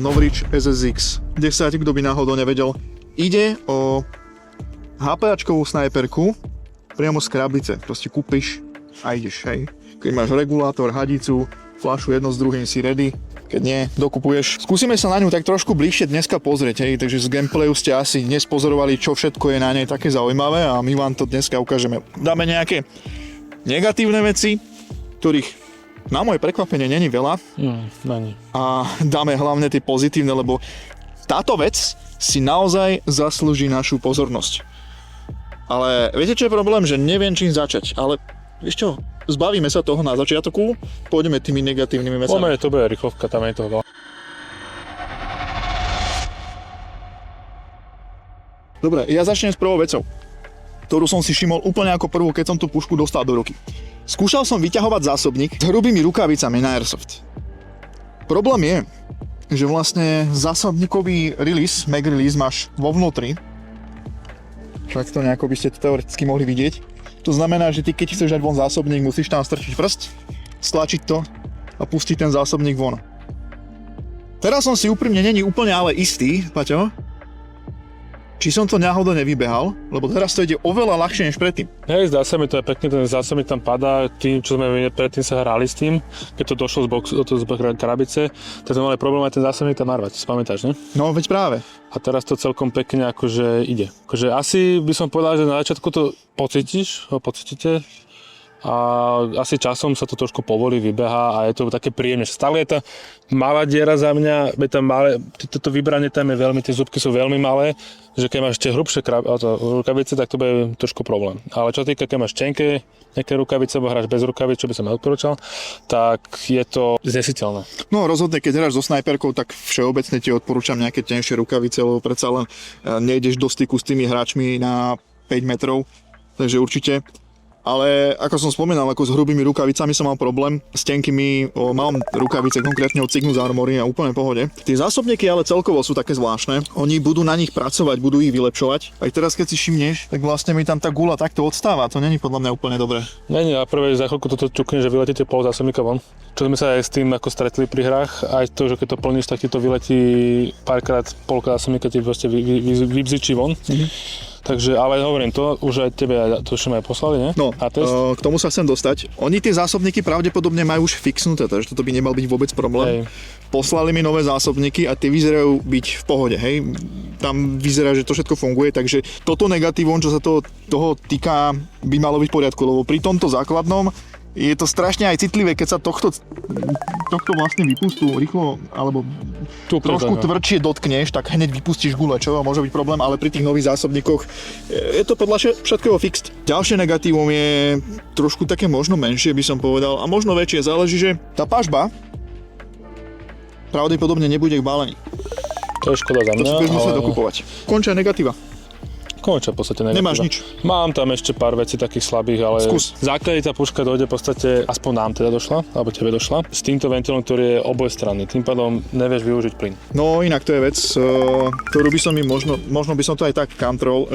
Novridge SSX 10, kto by náhodou nevedel. Ide o HPAčkovú snajperku priamo z krabice. Proste kúpiš a ideš, hej. Keď máš regulátor, hadicu, fľašu jedno s druhým si ready. Keď nie, dokupuješ. Skúsime sa na ňu tak trošku bližšie dneska pozrieť, hej. Takže z gameplayu ste asi dnes pozorovali, čo všetko je na nej také zaujímavé a my vám to dneska ukážeme. Dáme nejaké negatívne veci, ktorých na moje prekvapenie není veľa. Není. A dáme hlavne tie pozitívne, lebo táto vec si naozaj zaslúži našu pozornosť. Ale viete, čo je problém? Že neviem, čím začať. Ale vieš čo? Zbavíme sa toho na začiatku, pôjdeme tými negatívnymi vecami. Poďme, to bude rýchlovka, tam je toho veľa. Dobre, ja začnem s prvou vecou, ktorú som si všimol úplne ako prvú, keď som tú pušku dostal do ruky. Skúšal som vyťahovať zásobník s hrubými rukavicami na Airsoft. Problém je, že vlastne zásobníkový release, mag release máš vo vnútri. Tak to nejako by ste to teoreticky mohli vidieť. To znamená, že ty keď chceš dať von zásobník, musíš tam strčiť prst, stlačiť to a pustiť ten zásobník von. Teraz som si úprimne není úplne ale istý, Paťo, či som to náhodou nevybehal, lebo teraz to ide oveľa ľahšie než predtým. Hej, zdá sa mi to je pekne, ten zásobník tam padá, tým, čo sme predtým sa hrali s tým, keď to došlo z boxu, z krabice, tak sme mali problém aj ten zásobník tam narvať, si pamätáš, ne? No, veď práve. A teraz to celkom pekne akože ide. Akože asi by som povedal, že na začiatku to pocítite a asi časom sa to trošku povolí, vybeha a je to také príjemné. Stále je tá malá diera za mňa, je tam malé, toto vybranie tam je veľmi, tie zúbky sú veľmi malé, že keď máš tie hrubšie rukavice, tak to bude trošku problém. Ale čo týka, keď máš tenké nejaké rukavice, alebo hráš bez rukavic, čo by som neodporúčal, tak je to znesiteľné. No rozhodne, keď hráš so snajperkou, tak všeobecne ti odporúčam nejaké tenšie rukavice, lebo predsa len nejdeš do styku s tými hráčmi na 5 metrov, takže určite. Ale ako som spomínal, ako s hrubými rukavicami som mal problém, s tenkými mám rukavice konkrétne od Cygnus Armory a úplne v pohode. Tie zásobníky ale celkovo sú také zvláštne, oni budú na nich pracovať, budú ich vylepšovať. Aj teraz keď si všimneš, tak vlastne mi tam tá guľa takto odstáva, to není podľa mňa úplne dobré. Nie, a prvé za chvíľku toto čukne, že vyletíte pol zásobníka von. Čo sme sa aj s tým ako stretli pri hrách, aj to, že keď to plníš, tak ti to vyletí párkrát, polka zásobníka ti proste vybzičí von. Takže, ale hovorím, to už aj tebe to aj poslali, nie? No, a k tomu sa chcem dostať. Oni tie zásobníky pravdepodobne majú už fixnuté, takže toto by nemal byť vôbec problém. Hej. Poslali mi nové zásobníky a tie vyzerajú byť v pohode, hej. Tam vyzerá, že to všetko funguje, takže toto negatívum, čo sa toho týka, by malo byť v poriadku, lebo pri tomto základnom je to strašne aj citlivé, keď sa tohto vlastne vypustú rýchlo, alebo trošku tvrdšie dotkneš, tak hneď vypustíš gule, čo môže byť problém, ale pri tých nových zásobníkoch je to podľa všetkého fixed. Ďalšie negatívum je trošku také možno menšie, by som povedal, a možno väčšie, záleží, že tá pažba pravdepodobne nebude k bálení. To je škoda za mňa, to si budeš musieť dokupovať. Končia negatíva. Konečne v podstate negatíva. Nemáš nič. Mám tam ešte pár vecí takých slabých, ale skús. základe tá puška dojde v podstate, aspoň nám teda došla, alebo tebe došla, s týmto ventilom, ktorý je obojstranný. Tým pádom nevieš využiť plyn. No inak to je vec, ktorú by som mi možno by som to aj tak control.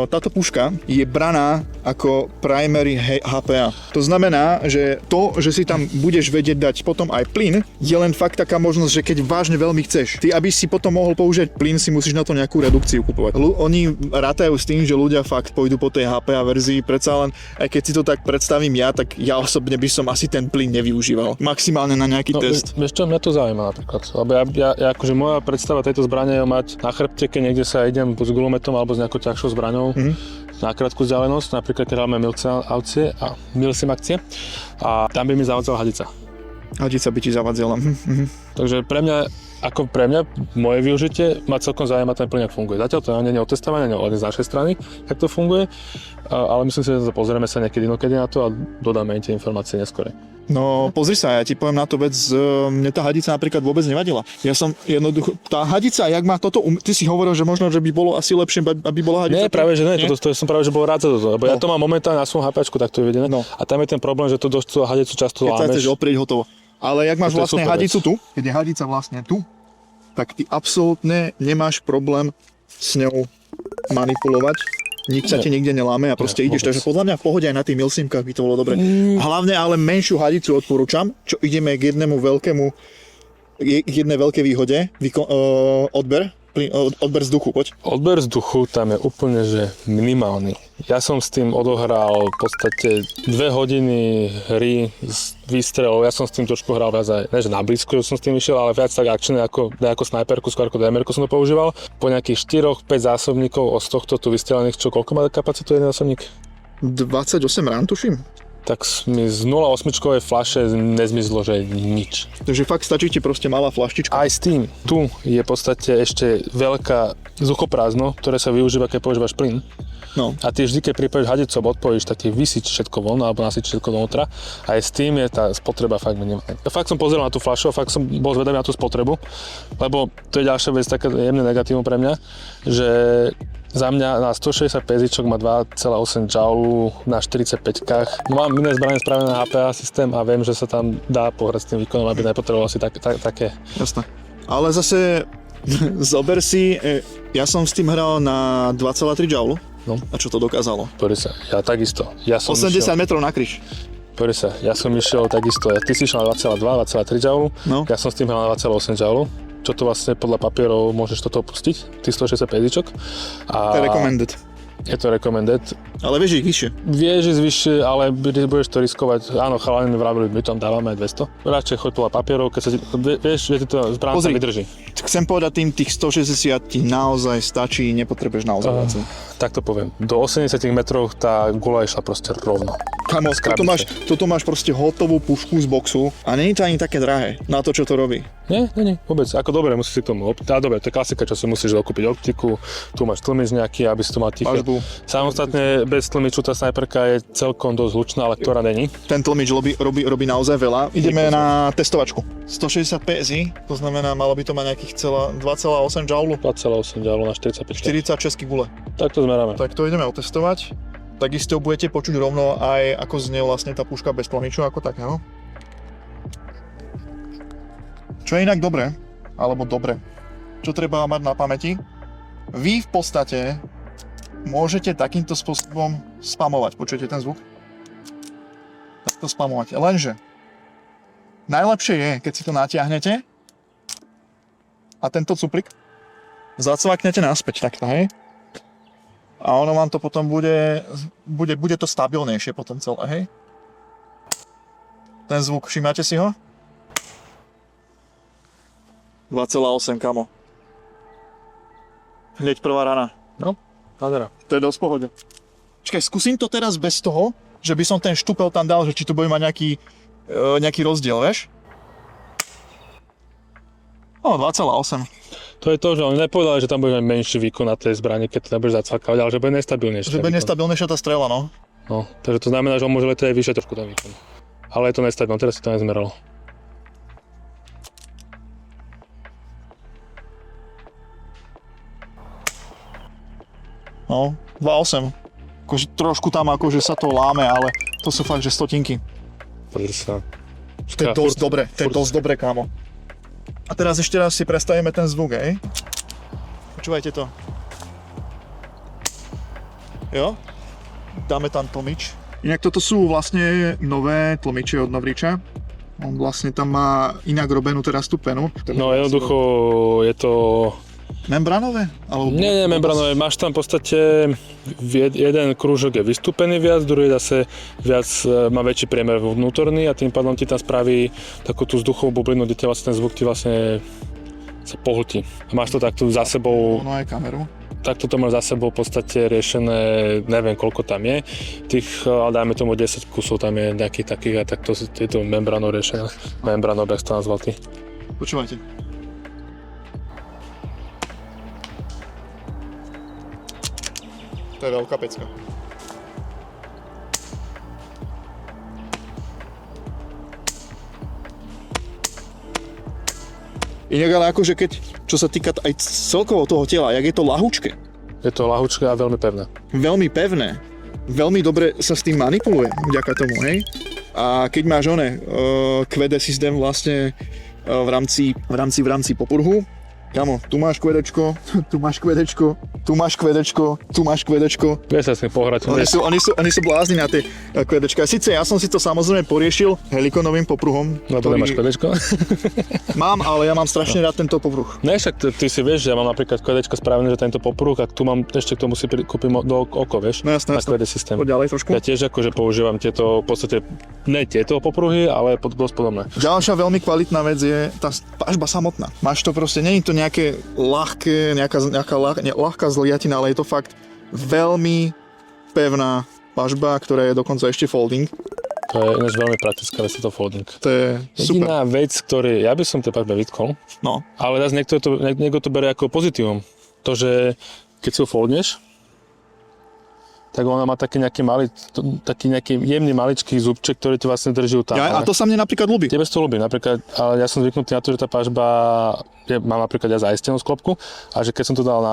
Táto puška je braná ako primary HPA. To znamená, že to, že si tam budeš vedieť dať potom aj plyn, je len fakt taká možnosť, že keď vážne veľmi chceš. Ty, aby si potom mohol použiť plyn, si musíš na to nejakú redukciu kupovať. Oni rátajú s tým, že ľudia fakt pôjdu po tej HPA verzii, predsa len, aj keď si to tak predstavím ja, tak ja osobne by som asi ten plyn nevyužíval. Maximálne na nejaký test. Vieš čo, mňa to zaujíma napríklad, lebo ja akože moja predstava tejto zbrane je mať na chrbte, keď niekde sa idem s gulometom alebo s nejakou ťažšou zbraňou na krátku vzdialenosť, napríklad keď hráme Milsim akcie a tam by mi zavadzala hadica. Hadica by ti zavadzala. Takže pre mňa, moje využitie ma celkom zaujíma ten plyn, ako funguje. Zatiaľ to nie je otestované, nie z našej strany, ako to funguje, ale myslím si, že pozrieme sa niekedy inokedy na to a dodáme tie informácie neskôr. No pozri sa, ja ti poviem na to vec, mne tá hadica napríklad vôbec nevadila. Ja som jednoducho, tá hadica, jak má toto, ty si hovoril, že možno, že by bolo asi lepšie, aby bola hadica. Nie, práve že nie, to som práve, že bol rád za toto, lebo ja to mám momentálne na svojom HPčku, tak to je vedené. No. A tam je ten problém, že to dosť hadicu často lámeš. Keď sa chceš oprieť, hotovo. Ale jak máš vlastne hadicu tu, keď je hadica vlastne tu, tak ty absolútne nemáš problém s ňou manipulovať. Nič sa ti nikde neláme a proste ideš, takže podľa mňa v pohode aj na tých milsimkách by to bolo dobre. Hlavne ale menšiu hadicu odporúčam, čo ideme k jednému veľkému k jednej veľkej výhode, odber vzduchu, poď. Odber vzduchu tam je úplne, že minimálny. Ja som s tým odohral v podstate 2 hodiny hry s výstrelov. Ja som s tým trošku hral viac aj, ne že na blízko, že som s tým išiel, ale viac tak akčne ako snajperku, skôr ako DMR-ku som to používal. Po nejakých 4-5 zásobníkov z tohto tu vystrelených, čo koľko má kapacitu jeden zásobník? 28 rán, tuším. Tak mi z 0,8-čkovej fľaše nezmizlo, že nič. Takže fakt stačí ti proste malá fľaštička. Aj s tým, tu je v podstate ešte veľká vzduchoprázdno, ktoré sa využíva, keď používaš plyn. No. A ty vždy, keď pripojíš hadicu, odpojíš, tak ti vysyč všetko von, alebo nasyč všetko dovnútra. Aj s tým je tá spotreba fakt minimálna. Fakt som pozeral na tú fľašu a fakt som bol zvedavý na tú spotrebu, lebo to je ďalšia vec, také jemné negatívum pre mňa, že za mňa na 160 pezičok má 2,8 joule na 45kách. No mám iné zbranie spravené na HPA systém a viem, že sa tam dá pohrať s tým výkonom, aby nepotreboval si také. Jasné. Ale zase zober si, ja som s tým hral na 2,3 joule. No. A čo to dokázalo? Poďme sa, ja takisto. 80 metrov na kríž. Poďme sa, ja som išiel takisto, ty si išiel na 2,2, 2,3 joule, No. ja som s tým hral na 2,8 joule. Čo to vlastne podľa papierov môžeš toto pustiť, tých 160 pezičok. To je recommended. Je to recommended. Ale vieš ich vyššie. Vieš ísť vyššie, ale budeš to riskovať. Áno, chalani vravili, my tam dávame aj 200. Radšej choď podľa papierov, keď sa ti, vieš, že ti to zbránca vydrží. Chcem povedať tých 160 ti naozaj stačí, nepotrebuješ naozaj viac. Tak to poviem. Do 80 metrov tá gula išla proste rovno. Kamo, toto máš proste hotovú pušku z boxu a nie je to ani také drahé na to, čo to robí. Nie, vôbec. Ako dobre, musíš si k tomu dobre, to je klasika, čo si musíš dokúpiť optiku, tu máš tlmič nejaký, aby si to mal tiché. Samostatne bez tlmiču tá snajperka je celkom dosť hlučná, ale ktorá není. Ten tlmič robí naozaj veľa. Ideme na testovačku. 160 PSI, to znamená, malo by to mať nejakých 2,8 joule. 2,8 joule na 45. 46 gule. Tak to zmeráme. Tak to ideme otestovať. Takisto budete počuť rovno aj ako znie vlastne tá puška bez tlmiču, ako tak, no? Čo je inak dobre, čo treba mať na pamäti, vy v podstate môžete takýmto spôsobom spamovať. Počujete ten zvuk? Takto spamovať. Lenže najlepšie je, keď si to natiahnete a tento cuplik zacvaknete naspäť takto, hej? A ono vám to potom bude to stabilnejšie potom celé, hej? Ten zvuk, všimáte si ho? 2,8, kamo. Hneď prvá rana. No, nádhera. To je dosť v pohode. Čakaj, skúsim to teraz bez toho, že by som ten štupel tam dal, že či to bude mať nejaký rozdiel, vieš? 2,8. To je to, že oni nepovedali, že tam bude mať menší výkon na tej zbrane, keď to nebudeš zacvakávať, ale že bude nestabilnejšie. Že bude nestabilnejšia tá strela, no. No, takže to znamená, že on môže letieť aj vyššie trošku ten výkon. Ale je to nestabilné, teraz si to nezmeralo. No, 2,8. Akože trošku tam akože sa to láme, ale to sú fakt, že stotinky. Pozri sa. To je dosť dobre, kámo. A teraz ešte raz si predstavíme ten zvuk, hej? Počúvajte to. Jo? Dáme tam tlmič. Inak toto sú vlastne nové tlmiče od Novriča. On vlastne tam má inak robenú teraz tú penu. No jednoducho je to... Membranové? Nie, membranové. Máš tam v podstate jeden krúžok je vystúpený viac, druhý zase viac má väčší priemer vnútorný a tým pádom ti tam spraví takú tú vzduchovú bublinu, kde vlastne ten zvuk ti vlastne sa pohltí. A máš to takto za sebou... No aj kameru. Takto to máš za sebou v podstate riešené, neviem koľko tam je. Tých, dajme tomu 10 kusov tam je nejakých takých a takto je to membranov riešené. Membranov, jak si to nazval ty. Počúvajte. To je veľká pecka. Inak ale akože čo sa týka aj celkovo toho tela, jak je to ľahúčke. Je to ľahúčke a veľmi pevné. Veľmi pevné. Veľmi dobre sa s tým manipuluje, vďaka tomu, hej. A keď máš QD systém vlastne v rámci popurhu, Kamo, tu máš kvedečko, tu máš kvedečko, tu máš kvedečko, tu máš kvedečko. Vieš sa s tým pohrať. Oni sú blázni na tie kvedečka. Sice ja som si to samozrejme poriešil helikonovým popruhom. Lebo nemáš kvedečko? Mám, ale ja mám strašne rád tento popruh. Ne, však ty si vieš, že ja mám napríklad kvedečko spravené, že tento popruh, a tu mám ešte k tomu si kúpim do oko, vieš? No jasné, na kvede systém. Poď ďalej trošku. Ja tiež akože používam tieto, v podstate, ne tieto popruhy, ale dosť podobné. Ďalšia veľmi kvalitná vec je tá pažba samotná. Máš to proste, nie je to nejaké ľahké, ľahká zliatina, ale je to fakt veľmi pevná pažba, ktorá je dokonca ešte folding. To je ináč veľmi praktická vec, to folding. To je super. Jediná vec, ktorý ja by som tej pažbe vytkol, No. ale zase niekto to berie ako pozitívum. To, že keď si ho foldneš, tak ona má taký nejaký jemný maličký zubček, ktorý ti vlastne drží tam. Ja, a to sa mne napríklad ľúbi. Tebe to ľúbi, napríklad, ale ja som zvyknutý na to, že tá pažba, mám napríklad ja zaistenú sklopku a že keď som to dal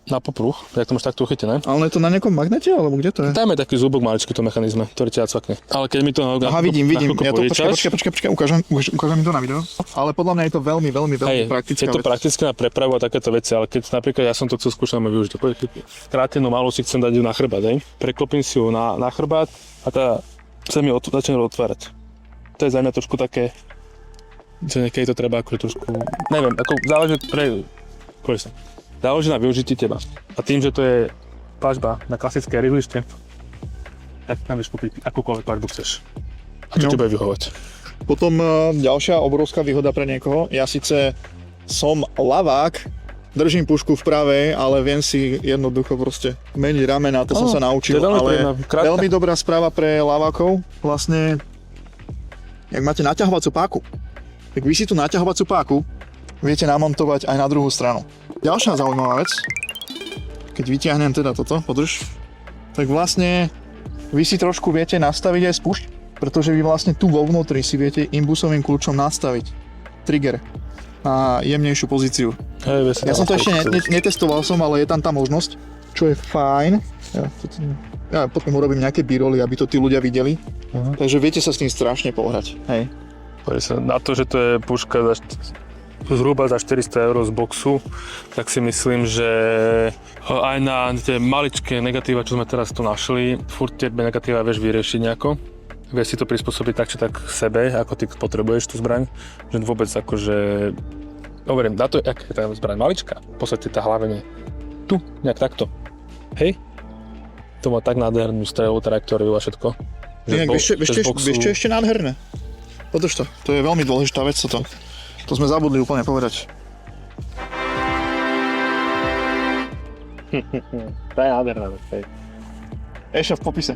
na popruh, jak to máš takto uchytené. Ale je to na nejakom magnete, alebo kde to je? Dajme taký zúbok maličký to mechanizme, ktorý ťa cvakne. Ale keď mi to Aha, vidím. Ja to, požičaš, počkaj, ukážem mi to na video. Ale podľa mňa je to veľmi praktická je to vec. praktické na prepravu a takéto veci, ale keď napríklad ja som to chcel skúšať využiť, skrátenú malú si chcem dať ju na chrbát, preklopím si ju na chrbát a tá sa mi začne otvárať. To je za mňa trošku také, že niekedy to treba akože trošku, neviem, ako záleží na využití teba. A tým, že to je pažba na klasické rýhlište, tak tam vieš kúpiť akúkoľvek pažbu chceš. A čo ti bude vyhovať. Potom ďalšia obrovská výhoda pre niekoho. Ja síce som ľavák, držím pušku v pravej, ale viem si jednoducho proste meniť ramena, to som sa naučil. Ale veľmi dobrá správa pre ľavákov. Vlastne, jak máte naťahovacú páku, tak vy si tú naťahovacú páku viete namontovať aj na druhú stranu. Ďalšia zaujímavá vec, keď vyťahnem teda toto, podrž, tak vlastne vy si trošku viete nastaviť aj spúšť, pretože vy vlastne tu vo vnútri si viete imbusovým kľúčom nastaviť trigger na jemnejšiu pozíciu. Ja som to ešte netestoval ale je tam tá možnosť, čo je fajn. Ja potom urobím nejaké b-rolly, aby to tí ľudia videli. Takže viete sa s tým strašne pohrať. Hej. Na to, že to je puška zhruba za 400 € z boxu, tak si myslím, že aj na tie maličké negatíva, čo sme teraz tu našli, furt tie negatíva vieš vyriešiť nejako. Vieš si to prispôsobiť tak či tak sebe, ako ty potrebuješ tú zbraň, že vôbec akože... Overím, na to, jak je tá zbraň maličká, v podstate tá hlavne tu, nejak takto. Hej? To má tak nádhernú strelovú trajektóriu a všetko. Vieš čo ešte nádherné? Podrž to, to je veľmi dôležitá vec toto. To sme zabudli úplne povedať. To je nádherná vec. Ešte v popise.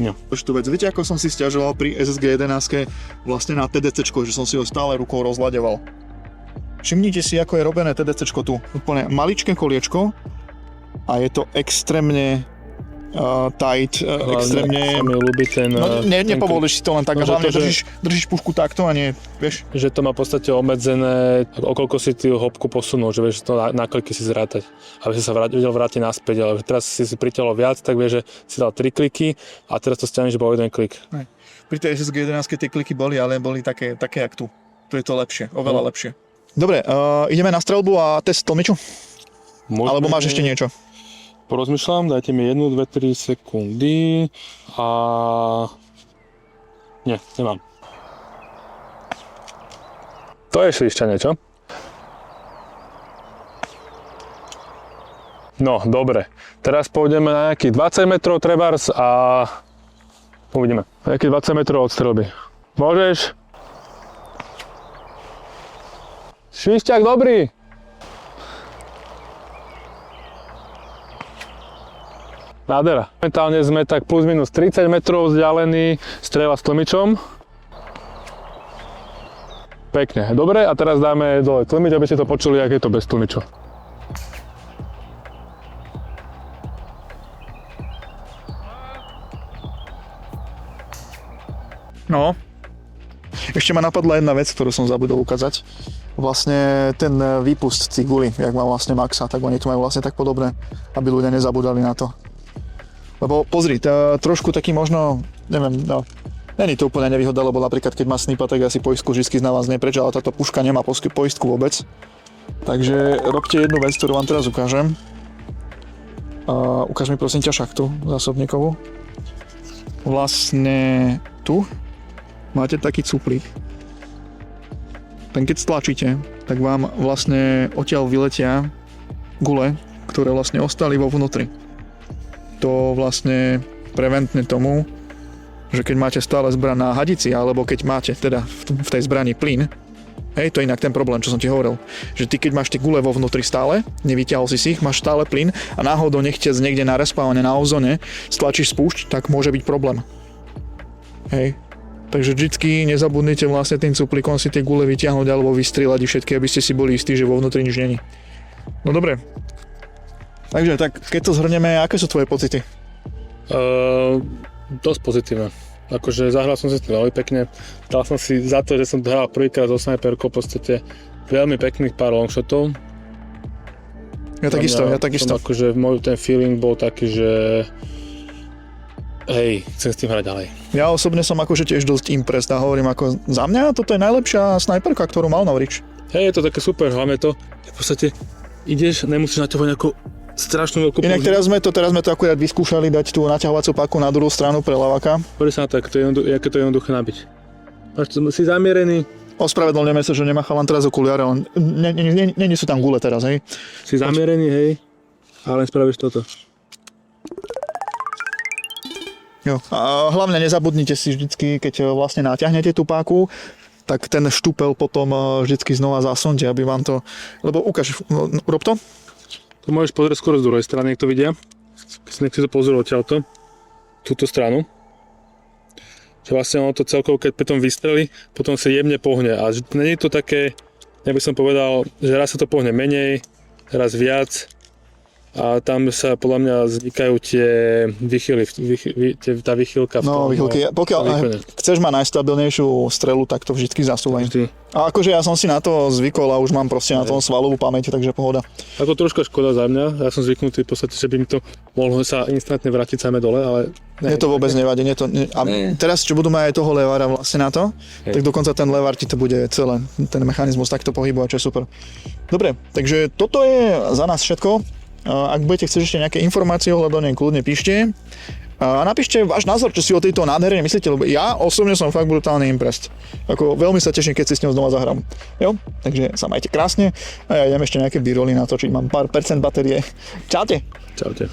No. Tú vec, viete, ako som si sťažoval pri SSG 11 vlastne na TDCčko, že som si ho stále rukou rozlaďoval. Všimnite si, ako je robené TDCčko tu. Úplne maličké koliečko a je to extrémne tight, extrémne... Sa mi ľúbi ten... No, nepovolíš si to len tak, hlavne držíš pušku takto a nie, vieš? Že to má v podstate obmedzené, okoľko si ty hopku posunul, že vieš to na kliky si zrátať, aby si sa vedel vrátiť naspäť, ale teraz si priťahol viac, tak vieš, že si dal 3 kliky a teraz to stiahneš, že bol jeden klik. Pri tej SSG 11 tie kliky boli, ale boli také jak tu. Tu je to lepšie, oveľa lepšie. Dobre, ideme na streľbu a test tlmiču? Alebo máš ešte niečo? Porozmýšľam, dajte mi 1, 2, 3 sekundy a... Nie, nemám. To je šlišťanie, čo? No, dobre. Teraz pôjdeme na nejakých 20 metrov trebárs a... Uvidíme. Nejakých 20 metrov od streľby. Môžeš? Šlišťák dobrý! Nádhera. Momentálne sme tak plus minus 30 metrov vzdialení strela s tlmičom. Pekne. Dobre, a teraz dáme dole tlmič, aby ste to počuli, ak je to bez tlmiču. No. Ešte ma napadla jedna vec, ktorú som zabudol ukázať. Vlastne ten výpust tých gulí, jak má vlastne Maxa, tak oni to majú vlastne tak podobné, aby ľudia nezabudali na to. Lebo pozri, trošku taký možno, neviem, Není to úplne nevýhoda, lebo napríklad keď má snipa, tak asi poistku vždy znávazne preč, ale táto puška nemá poistku vôbec. Takže robte jednu vec, ktorú vám teraz ukážem. Ukáž mi prosím ťa šachtu zásobníkovú. Vlastne tu máte taký cuplík. Ten keď stlačíte, tak vám vlastne odtiaľ vyletia gule, ktoré vlastne ostali vo vnútri. To vlastne preventne tomu, že keď máte stále zbraň na hadici, alebo keď máte teda v tej zbrani plyn, hej, to je inak ten problém, čo som ti hovoril, že ty keď máš tie gule vo vnútri stále, nevyťahol si ich, máš stále plyn a náhodou nechtiac niekde na respawne, na ozone, stlačíš spúšť, tak môže byť problém. Hej. Takže vždycky nezabudnite vlastne tým cuplikom si tie gule vyťahnuť alebo vystrieľať ich všetky, aby ste si boli istí, že vo vnútri nič není. No dobre. Takže tak, keď to zhrnieme, aké sú tvoje pocity? Dosť pozitívne. Akože zahral som si to veľmi pekne. Dal som si za to, že som hral prvýkrát so sniperkou v podstate veľmi pekných pár longshotov. Ja takisto. Akože môj ten feeling bol taký, že hej, chcem s tým hrať ďalej. Ja osobne som akože tiež dosť impressed a hovorím ako za mňa toto je najlepšia sniperka, ktorú mal Novrič. Hej, je to také super, hlavne to, že v podstate ideš, nemusíš naťahovať nejakú strašnú veľkú Inak teraz sme to akurát vyskúšali dať tú naťahovaciu paku na druhú stranu pre laváka. Poď sa tak, aké to je jednoduché nabiť. Si zamierený. Ospravedlňujeme sa, že nemá chalan teraz okuliare, len nie sú tam gule teraz, hej. Si zamierený, hej, a len spravíš toto. Jo. A hlavne nezabudnite si vždycky, keď vlastne natiahnete tú páku, tak ten štúpel potom vždycky znova zasunte, aby vám to... Lebo ukáž, rob to. To môžeš pozrieť skoro z druhej strany, ak to vidia. Nech si to pozrú odtiaľto. Túto stranu. Že vlastne ono to celkovo, keď potom vystrelí, potom sa jemne pohne. A nie je to také, ja by som povedal, že raz sa to pohne menej, raz viac. A tam sa podľa mňa vznikajú tie vychyly, tá vychylka v tom. No, vychylky. Pokiaľ chceš mať najstabilnejšiu strelu, tak to vždycky zasúvaj. A akože ja som si na to zvykol a už mám proste na tom svalovú pamäť, takže pohoda. Ako troška škoda za mňa, ja som zvyknutý v podstate, že by mi to mohlo sa instantne vrátiť samé dole, ale... Mne to vôbec nevadí. A teraz, čo budú mať aj toho levára vlastne na to, tak dokonca ten levár ti to bude celé, ten mechanizmus takto pohybovať, čo je super. Dobre, takže toto je za nás všetko. Ak budete chcieť ešte nejaké informácie ohľadom nej, kľudne píšte. A napíšte váš názor, čo si o tejto nádhere myslíte, lebo ja osobne som fakt brutálne impressed. Ako veľmi sa teším, keď si s ňou znova zahrám. Jo? Takže sa majte krásne a ja idem ešte nejaké b-roly natočiť, mám pár percent batérie. Čaute. Čaute.